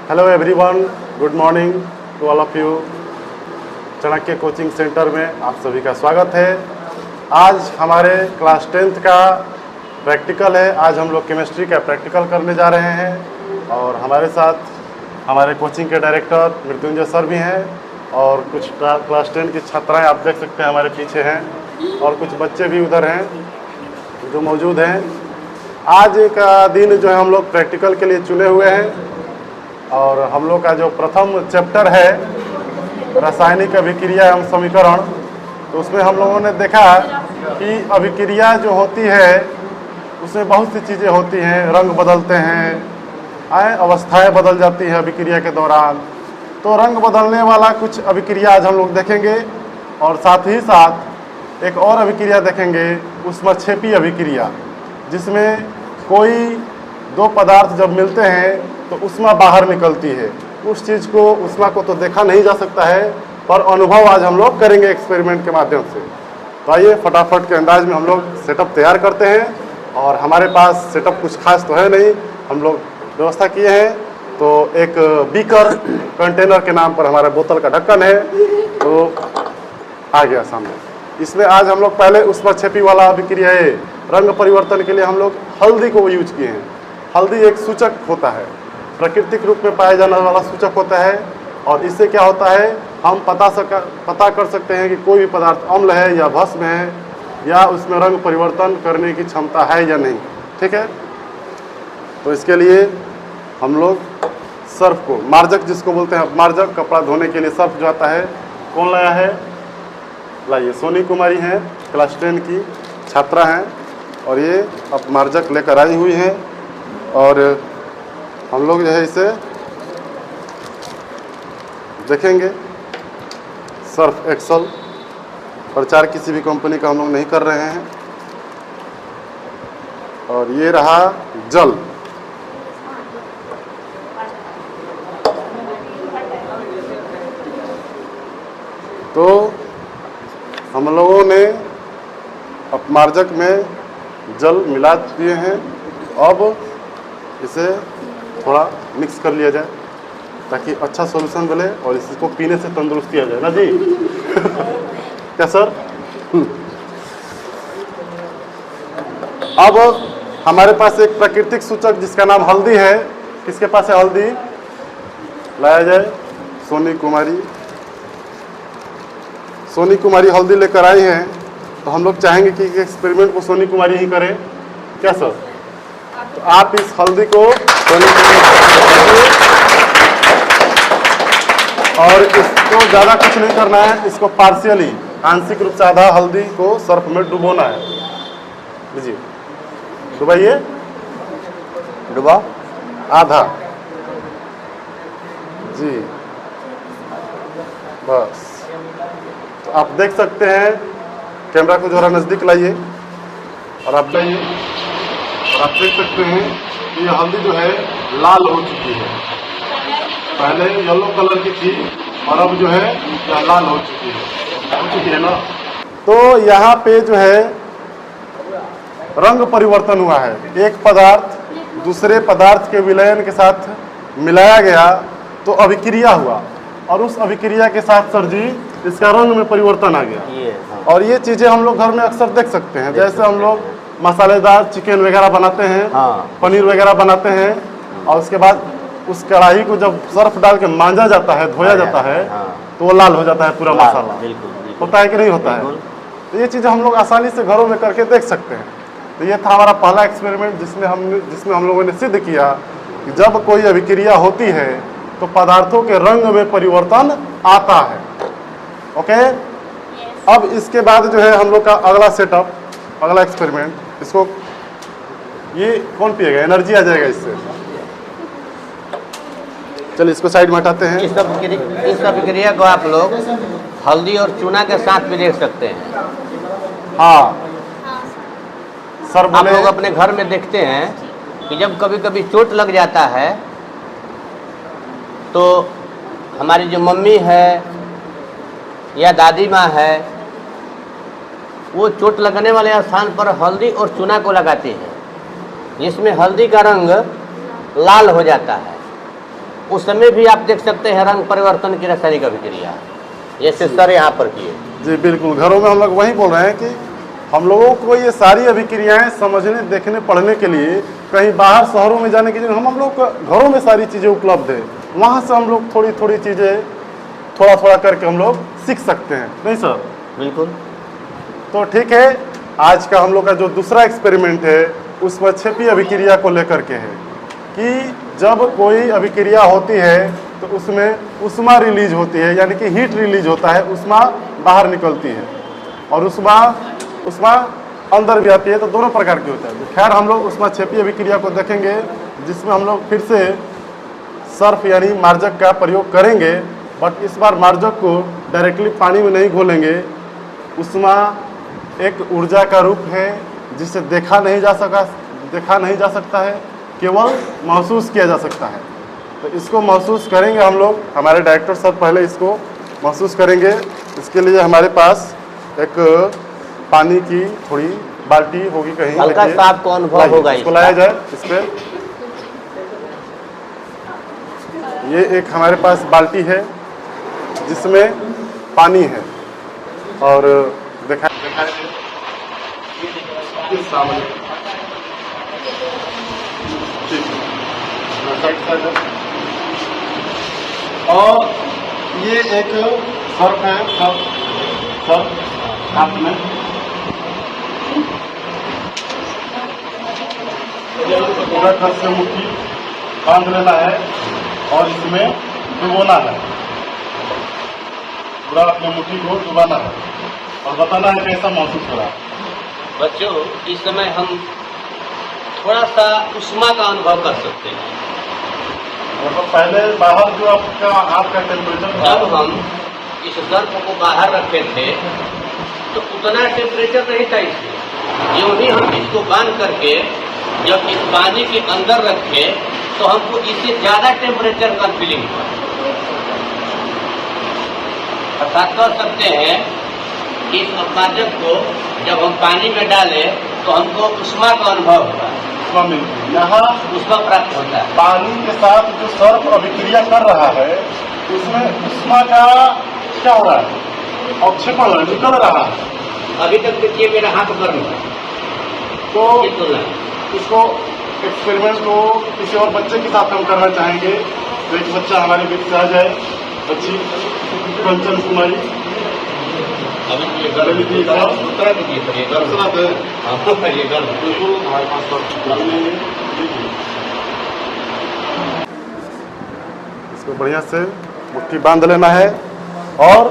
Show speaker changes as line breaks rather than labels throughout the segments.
Hello everyone, good morning to all of you. Chanakya coaching centre में आप सभी का स्वागत है। आज हमारे क्लास 10th का प्रैक्टिकल है। आज हम लोग केमिस्ट्री का प्रैक्टिकल करने जा रहे हैं और हमारे साथ हमारे कोचिंग के डायरेक्टर मृत्युंजय सर भी हैं और कुछ क्लास 10 की छात्राएं आप देख सकते हैं हमारे पीछे हैं और कुछ बच्चे भी उधर हैं जो मौजूद हैं। आज का दिन जो है हम लोग प्रैक्टिकल के लिए चुने हुए हैं और हम लोग का जो प्रथम चैप्टर है रासायनिक अभिक्रिया एवं समीकरण, तो उसमें हम लोगों ने देखा कि अभिक्रिया जो होती है उसमें बहुत सी चीज़ें होती हैं, रंग बदलते हैं, अवस्थाएं बदल जाती है अभिक्रिया के दौरान। तो रंग बदलने वाला कुछ अभिक्रिया आज हम लोग देखेंगे और साथ ही साथ एक और अभिक्रिया देखेंगे, ऊष्मक्षेपी अभिक्रिया, जिसमें कोई दो पदार्थ जब मिलते हैं तो ऊष्मा बाहर निकलती है। उस चीज़ को, ऊष्मा को तो देखा नहीं जा सकता है, पर अनुभव आज हम लोग करेंगे एक्सपेरिमेंट के माध्यम से। तो आइए फटाफट के अंदाज में हम लोग सेटअप तैयार करते हैं। और हमारे पास सेटअप कुछ खास तो है नहीं, हम लोग व्यवस्था किए हैं। तो एक बीकर कंटेनर के नाम पर हमारे बोतल का ढक्कन है, तो आ गया सामने। इसमें आज हम लोग पहले ऊष्मक्षेपी वाला अभिक्रिया है, रंग परिवर्तन के लिए हम लोग हल्दी को यूज किए हैं। हल्दी एक सूचक होता है, प्राकृतिक रूप में पाया जाने वाला सूचक होता है और इससे क्या होता है, हम पता कर सकते हैं कि कोई भी पदार्थ अम्ल है या भस्म है या उसमें रंग परिवर्तन करने की क्षमता है या नहीं। ठीक है, तो इसके लिए हम लोग सर्फ को, मार्जक जिसको बोलते हैं, मार्जक कपड़ा धोने के लिए सर्फ जो आता है, कौन लाया है? लाइए, सोनी कुमारी हैं, क्लास 10 की छात्रा हैं और ये अब मार्जक लेकर आई हुई हैं और हम लोग जो है इसे देखेंगे। सर्फ एक्सल, प्रचार किसी भी कंपनी का हम लोग नहीं कर रहे हैं। और ये रहा जल, तो हम लोगों ने अपमार्जक में जल मिला दिए हैं। अब इसे थोड़ा मिक्स कर लिया जाए ताकि अच्छा सॉल्यूशन मिले और इसको पीने से तंदुरुस्ती आ जाए ना जी। क्या सर? अब हमारे पास एक प्राकृतिक सूचक जिसका नाम हल्दी है। किसके पास है हल्दी? लाया जाए। सोनी कुमारी, सोनी कुमारी हल्दी लेकर आई हैं, तो हम लोग चाहेंगे कि एक्सपेरिमेंट को सोनी कुमारी ही करें। क्या सर? तो आप इस हल्दी को सोनी कुमारी, और इसको ज़्यादा कुछ नहीं करना है, इसको पार्शियली, आंशिक रूप से आधा हल्दी को सर्फ में डुबोना है। लीजिए, डुबाइए, डुबा आधा जी, बस। तो आप देख सकते हैं, कैमरा को जरा नज़दीक लाइए और आप जाइए और आप देख सकते हैं कि ये हल्दी जो है लाल हो चुकी है। पहले येलो कलर की थी और अब जो है लाल हो चुकी है ना। तो यहाँ पे जो है रंग परिवर्तन हुआ है, एक पदार्थ दूसरे पदार्थ के विलयन के साथ मिलाया गया तो अभिक्रिया हुआ और उस अभिक्रिया के साथ सर जी इसका रंग में परिवर्तन आ गया। और ये चीज़ें हम लोग घर में अक्सर देख सकते हैं, जैसे हम लोग मसालेदार चिकन वगैरह बनाते हैं, पनीर वगैरह बनाते हैं और उसके बाद उस कढ़ाई को जब सर्फ डाल के मांजा जाता है, धोया जाता है, तो वो लाल हो जाता है पूरा मसाला। होता है कि नहीं होता है? तो ये चीज़ें हम लोग आसानी से घरों में करके देख सकते हैं। तो ये था हमारा पहला एक्सपेरिमेंट जिसमें हम लोगों ने सिद्ध किया कि जब कोई अभिक्रिया होती है तो पदार्थों के रंग में परिवर्तन आता है। ओके, अब इसके बाद जो है हम लोग का अगला सेटअप, अगला एक्सपेरिमेंट, इसको ये कौन पिएगा? एनर्जी आ जाएगा इससे। चलिए इसको साइड में हटाते हैं।
इस अभिक्रिया को आप लोग हल्दी और चूना के साथ भी देख सकते हैं।
हाँ सर,
आप लोग अपने घर में देखते हैं कि जब कभी कभी चोट लग जाता है तो हमारी जो मम्मी है या दादी माँ है, वो चोट लगने वाले स्थान पर हल्दी और चूना को लगाती है, जिसमें हल्दी का रंग लाल हो जाता है। उसमें भी आप देख सकते हैं रंग परिवर्तन की रासायनिक अभिक्रिया, जैसे सर यहाँ पर किए।
जी बिल्कुल, घरों में हम लोग वही बोल रहे हैं कि हम लोगों को ये सारी अभिक्रियाएं समझने, देखने, पढ़ने के लिए कहीं बाहर शहरों में जाने की जरूरत, हम लोग घरों में सारी चीज़ें उपलब्ध है, वहाँ से हम लोग थोड़ी थोड़ी चीज़ें थोड़ा थोड़ा करके हम लोग सीख सकते हैं, नहीं सर?
बिल्कुल।
तो ठीक है, आज का हम लोग का जो दूसरा एक्सपेरिमेंट है उसमें छेपी अभिक्रिया को लेकर के है कि जब कोई अभिक्रिया होती है तो उसमें उष्मा रिलीज होती है, यानी कि हीट रिलीज होता है, उष्मा बाहर निकलती है और उष्मा अंदर भी आती है, तो दोनों प्रकार की होता है। तो खैर हम लोग उष्मा छेपी अभिक्रिया को देखेंगे जिसमें हम लोग फिर से सर्फ यानी मार्जक का प्रयोग करेंगे, बट इस बार मार्जक को डायरेक्टली पानी में नहीं घोलेंगे। उष्मा एक ऊर्जा का रूप है जिसे देखा नहीं जा सकता है, केवल महसूस किया जा सकता है। तो इसको महसूस करेंगे हम लोग, हमारे डायरेक्टर सर पहले इसको महसूस करेंगे। इसके लिए हमारे पास एक पानी की थोड़ी बाल्टी होगी कहीं,
हल्का सा आपको अनुभव होगा,
इसको लाया जाए। इस पर ये एक हमारे पास बाल्टी है जिसमें पानी है और देखा सामने और ये एक सर्फ है, सर्फ हाथ में पूरा घर से मुट्ठी बांध लेना है और इसमें डुबोना है, पूरा अपने मुट्ठी को डुबाना है और बताना है कैसा महसूस हो रहा है।
बच्चों, इस समय हम थोड़ा सा उष्मा का अनुभव कर सकते हैं।
मतलब पहले बाहर जो आपका टेम्परेचर था,
जब हम इस सर्फ को बाहर रखे थे तो उतना टेम्परेचर नहीं था इसमें। यूं ही हम इसको बांध करके जब इस पानी के अंदर रखे तो हमको इससे ज्यादा टेम्परेचर का फीलिंग हुआ। अर्थात कर सकते हैं कि इस अपमार्जक को जब हम पानी में डालें तो हमको उष्मा का अनुभव होगा,
उष्मा मिलती है, यहाँ
उष्मा प्राप्त होता है।
पानी के साथ जो सर्फ अभिक्रिया कर रहा है उसमें उष्मा का क्या हो रहा है, अवक्षेपण निकल रहा है।
अभी तक देखिए मेरा हाथ गर्म है,
तो
बिल्कुल
इसको एक्सपेरिमेंट को किसी और बच्चे के साथ हम करना चाहेंगे। तो एक बच्चा हमारे बीच से आ जाए, बच्ची कंचन कुमारी,
अभी ये
कर लीजिए,
दूसरा दीजिए सर, ये गर्म
दूसरा है,
हाँ, ये गर्म
बिल्कुल हमारे पास सर्फ लेंगे। इसको बढ़िया से मुट्ठी बांध लेना है और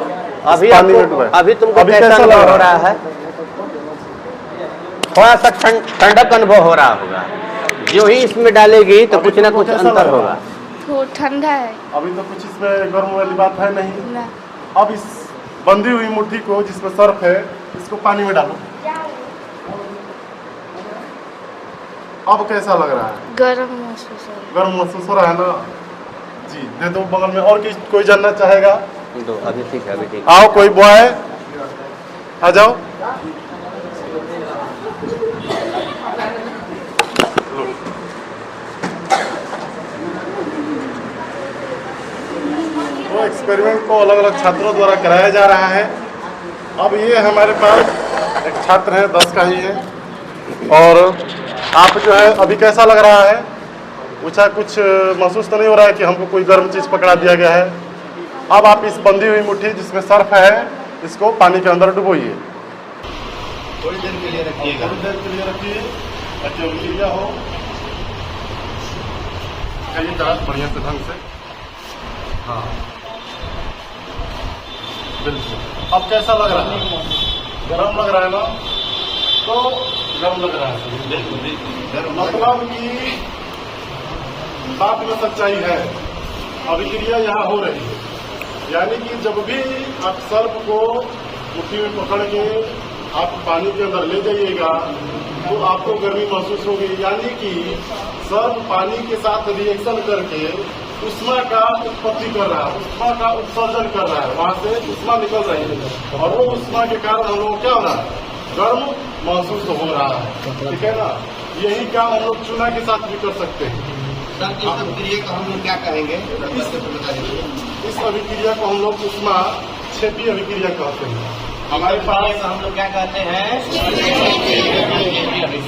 अभी
पानी में डुबाए।
अभी तुमको कैसा अनुभव हो रहा है? थोड़ा सा ठंडक अनुभव हो रहा होगा। जो ही इसमें डालेगी तो कुछ ना कुछ अंतर होगा।
तो ठंडा है
अभी तो कुछ इसमें गर्म वाली बात है नहीं।
ना।
अब इस बंधी हुई मुट्ठी को जिसमें सर्फ है इसको पानी में डालो। अब कैसा लग रहा है?
गर्म महसूस हो रहा है।
गर्म महसूस हो रहा है ना जी? दे दो बगल में। और कोई जानना चाहेगा?
दो, अभी ठीक है, अभी ठीक।
आओ कोई बॉय आ जाओ। तो एक्सपेरिमेंट को अलग अलग छात्रों द्वारा कराया जा रहा है। अब ये हमारे पास एक छात्र है, 10 का ही है, और आप जो है अभी कैसा लग रहा है? पूछा, कुछ महसूस तो नहीं हो रहा है कि हमको कोई गर्म चीज़ पकड़ा दिया गया है? अब आप इस बंधी हुई मुट्ठी जिसमें सर्फ है इसको पानी के अंदर डुबोइए।
थोड़ी देर के लिए रखिएगा।
थोड़ी देर के लिए रखिए ताकि अभिक्रिया हो। खाइए जरा बढ़िया से ढंग से। हाँ बिल्कुल। अब कैसा लग रहा है? गर्म लग रहा है ना? तो गर्म लग रहा है बिल्कुल। मतलब कि बात में सच्चाई है, अभिक्रिया यहाँ हो रही है। यानी कि जब भी आप सर्फ को मुट्ठी में पकड़ के आप पानी के अंदर ले जाइएगा तो आपको गर्मी महसूस होगी। यानी कि सर्फ पानी के साथ रिएक्शन करके उष्मा का उत्पत्ति कर रहा है, उष्मा का उत्सर्जन कर रहा है, वहां से उष्मा निकल रही है और वो उष्मा के कारण हम लोग क्या हो रहा है? गर्म महसूस हो रहा है। ठीक है ना? यही काम हम लोग चूना के साथ भी कर सकते हैं।
सर इस अभिक्रिया को हम लोग क्या कहेंगे?
इस अभिक्रिया को हम लोग उष्मा क्षेपी अभिक्रिया कहते हैं। हमारे पास
हम लोग क्या कहते हैं?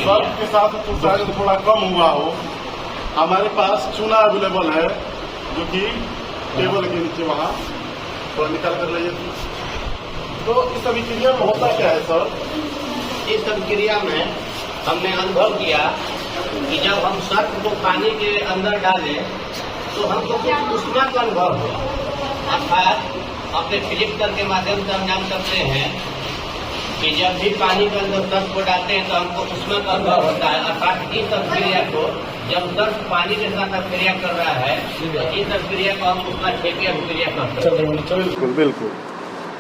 सर्फ के साथ तो शायद थोड़ा कम हुआ हो। हमारे पास चूना अवेलेबल है, जो कि टेबल के नीचे वहाँ थोड़ा निकाल कर लाइए। तो इस अभिक्रिया में होता क्या है सर?
इस अभिक्रिया में हमने अनुभव किया कि जब हम सर्फ को पानी के अंदर डालें तो हमको कुछ ऊष्मा का अनुभव हुआ। अर्थात अपने फिलिप्टर के माध्यम से हम जान सकते हैं कि जब भी पानी के अंदर सर्फ को डालते हैं तो हमको ऊष्मा का अनुभव होता है। अर्थात इस अभिक्रिया को जब सर्फ पानी के साथ अभिक्रिया कर रहा है तो इस अभिक्रिया को हम उष्मा क्षेपी अभिक्रिया कहते हैं।
बिल्कुल बिल्कुल।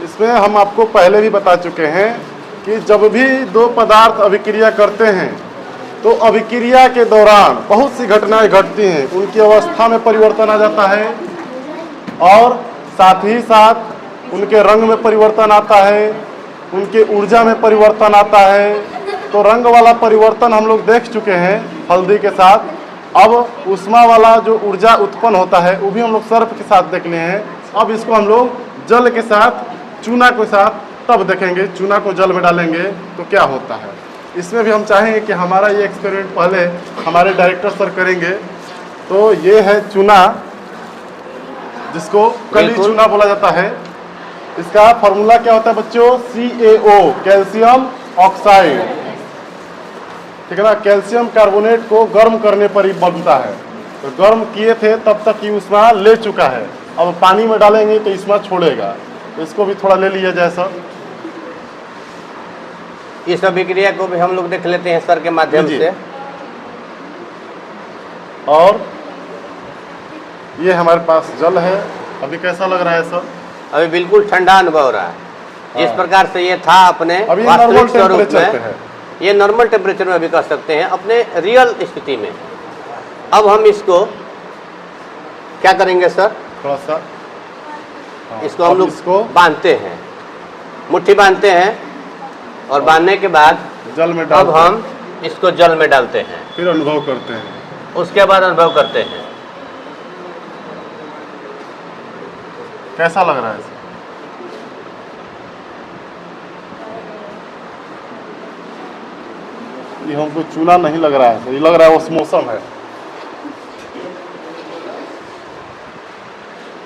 इसमें हम आपको पहले भी बता चुके हैं कि जब भी दो पदार्थ अभिक्रिया करते हैं तो अभिक्रिया के दौरान बहुत सी घटनाएं घटती हैं। उनकी अवस्था में परिवर्तन आ जाता है और साथ ही साथ उनके रंग में परिवर्तन आता है, उनके ऊर्जा में परिवर्तन आता है। तो रंग वाला परिवर्तन हम लोग देख चुके हैं हल्दी के साथ। अब ऊष्मा वाला जो ऊर्जा उत्पन्न होता है वो भी हम लोग सर्फ के साथ देख लिए हैं। अब इसको हम लोग जल के साथ, चूना के साथ तब देखेंगे। चूना को जल में डालेंगे तो क्या होता है। इसमें भी हम चाहेंगे कि हमारा ये एक्सपेरिमेंट पहले हमारे डायरेक्टर सर करेंगे। तो ये है चूना, जिसको कली चूना बोला जाता है। इसका फॉर्मूला क्या होता है बच्चों? CaO, calcium oxide. ठीक है ना। कैल्शियम कार्बोनेट को गर्म करने पर ही बनता है। तो गर्म किए थे तब तक ये ऊष्मा ले चुका है। अब पानी में डालेंगे तो ऊष्मा छोड़ेगा। तो इसको भी थोड़ा ले लिया जाए सर।
इस अभिक्रिया को भी हम लोग देख लेते हैं सर के माध्यम से।
और ये हमारे पास जल है। अभी कैसा लग रहा है सर?
अभी बिल्कुल ठंडा अनुभव हो रहा है। जिस प्रकार से ये था अपने
अभी
वास्तविक स्वरूप
टेम्परेचर
में, ये नॉर्मल टेम्परेचर में भी कह सकते हैं अपने रियल स्थिति में। अब हम इसको क्या करेंगे सर?
थोड़ा सा
इसको हम लोग
इसको
बांधते हैं, मुट्ठी बांधते हैं और बांधने के बाद
जल में
अब हम इसको जल में डालते हैं,
फिर अनुभव करते हैं।
उसके बाद अनुभव करते हैं।
कैसा लग रहा है सर? ये हमको चूना नहीं लग रहा है, ये लग रहा है ओस्मोसम है।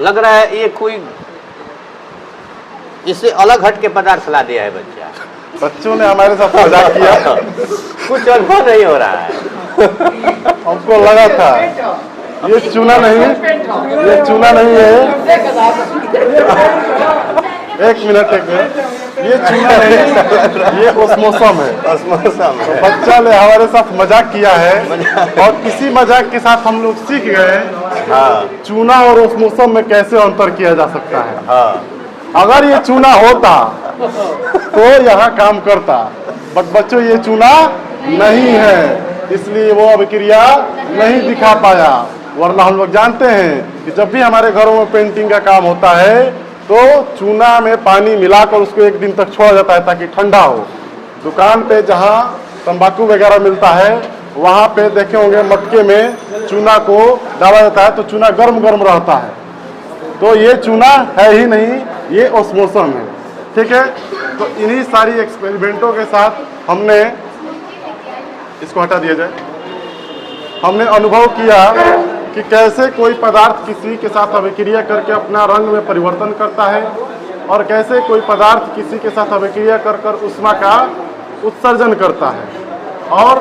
लग रहा है ये कोई इससे अलग हट के पदार्थ ला दिया है बच्चा।
बच्चों ने हमारे साथ मजाक किया।
कुछ अनुभव नहीं हो रहा है।
हमको लगा था ये चूना नहीं, ये चूना नहीं है। एक मिनट ये चूना नहीं, ये ओस्मोसम है।
ओस्मोसम है।
बच्चा ने हमारे साथ मजाक किया है और किसी मजाक के साथ हम लोग सीख गए चूना और ओस्मोसम में कैसे अंतर किया जा सकता है। अगर ये चूना होता तो यहाँ काम करता, बट बच्चों ये चूना नहीं है, इसलिए वो अभिक्रिया नहीं दिखा पाया। वरना हम लोग जानते हैं कि जब भी हमारे घरों में पेंटिंग का काम होता है तो चूना में पानी मिलाकर उसको एक दिन तक छोड़ा जाता है ताकि ठंडा हो। दुकान पे जहाँ तंबाकू वगैरह मिलता है वहाँ पे देखे होंगे मटके में चूना को डाला जाता है तो चूना गर्म गर्म रहता है। तो ये चूना है ही नहीं, ये ओस्मोसम है। ठीक है। तो इन्हीं सारी एक्सपेरिमेंटों के साथ हमने, इसको हटा दिया जाए, हमने अनुभव किया कि कैसे कोई पदार्थ किसी के साथ अभिक्रिया करके अपना रंग में परिवर्तन करता है और कैसे कोई पदार्थ किसी के साथ अभिक्रिया कर ऊष्मा का उत्सर्जन करता है। और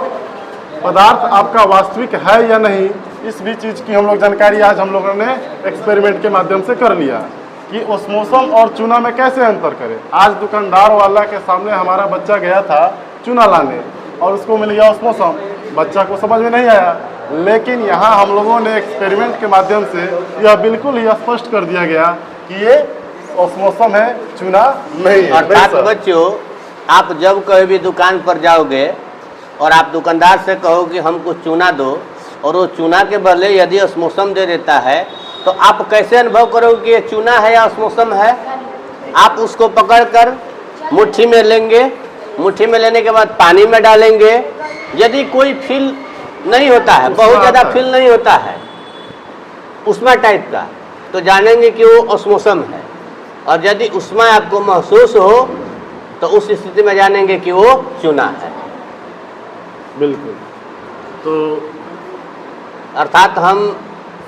पदार्थ आपका वास्तविक है या नहीं, इस भी चीज़ की हम लोग जानकारी आज हम लोगों ने एक्सपेरिमेंट के माध्यम से कर लिया कि ओस्मोसम और चूना में कैसे अंतर करें। आज दुकानदार वाला के सामने हमारा बच्चा गया था चूना लाने और उसको मिल गया ओस्मोसम। बच्चा को समझ में नहीं आया, लेकिन यहाँ हम लोगों ने एक्सपेरिमेंट के माध्यम से यह बिल्कुल ही स्पष्ट कर दिया गया कि ये ओस्मोसम है, चूना नहीं है।
अर्थात बच्चों, आप जब कभी भी दुकान पर जाओगे और आप दुकानदार से कहो कि हमको चूना दो और वो चूना के बदले यदि ओस्मोसम दे देता है तो आप कैसे अनुभव करोगे कि ये चूना है या ओस्मोसम है? आप उसको पकड़कर मुट्ठी में लेंगे, मुट्ठी में लेने के बाद पानी में डालेंगे। यदि कोई फील नहीं होता है, बहुत ज़्यादा फील नहीं होता है, उष्मा टाइप का, तो जानेंगे कि वो ऑस्मोसम है। और यदि उष्मा आपको महसूस हो तो उस स्थिति में जानेंगे कि वो चूना है।
बिल्कुल। तो
अर्थात हम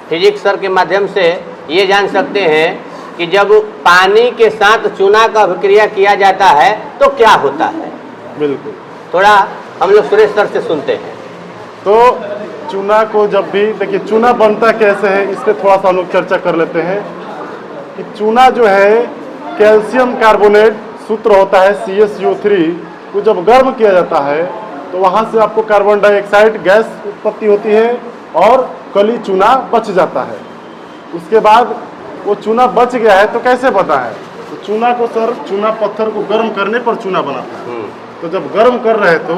फिजिक्स सर के माध्यम से ये जान सकते हैं कि जब पानी के साथ चूना का अभिक्रिया किया जाता है तो क्या होता है।
बिल्कुल।
थोड़ा हम लोग सुरेश सर से सुनते हैं।
तो चूना को जब भी देखिए चूना बनता कैसे है, इस पर थोड़ा सा हम लोग चर्चा कर लेते हैं कि चूना जो है कैल्शियम कार्बोनेट सूत्र होता है CaCO3 को जब गर्म किया जाता है तो वहाँ से आपको कार्बन डाइऑक्साइड गैस उत्पत्ति होती है और कली चूना बच जाता है। उसके बाद वो चूना बच गया है तो कैसे बना है, तो चूना को सर चूना पत्थर को गर्म करने पर चूना बना था। तो जब गर्म कर रहे तो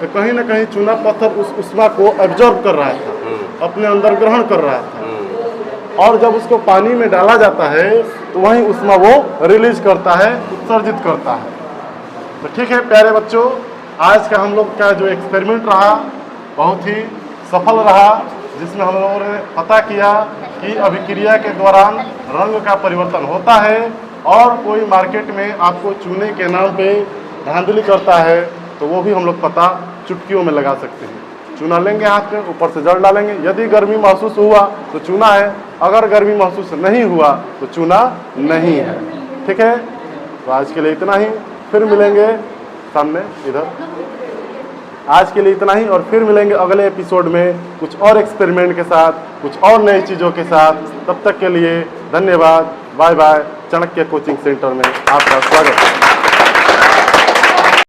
कहीं ना कहीं चूना पत्थर उस उष्मा को एब्जॉर्ब कर रहा था, अपने अंदर ग्रहण कर रहा था, और जब उसको पानी में डाला जाता है तो वहीं उष्मा वो रिलीज करता है, उत्सर्जित करता है। तो ठीक है प्यारे बच्चों, आज का हम लोग का जो एक्सपेरिमेंट रहा बहुत ही सफल रहा, जिसमें हम लोगों ने पता किया कि अभिक्रिया के दौरान रंग का परिवर्तन होता है और कोई मार्केट में आपको चूने के नाम पे धांधली करता है तो वो भी हम लोग पता चुटकियों में लगा सकते हैं। चूना लेंगे हाथ में, ऊपर से जल डालेंगे, यदि गर्मी महसूस हुआ तो चूना है, अगर गर्मी महसूस नहीं हुआ तो चूना नहीं है। ठीक है, तो आज के लिए इतना ही, फिर मिलेंगे सामने इधर। आज के लिए इतना ही और फिर मिलेंगे अगले एपिसोड में कुछ और एक्सपेरिमेंट के साथ, कुछ और नई चीज़ों के साथ। तब तक के लिए धन्यवाद, bye bye. Chanakya coaching centre में आपका स्वागत है।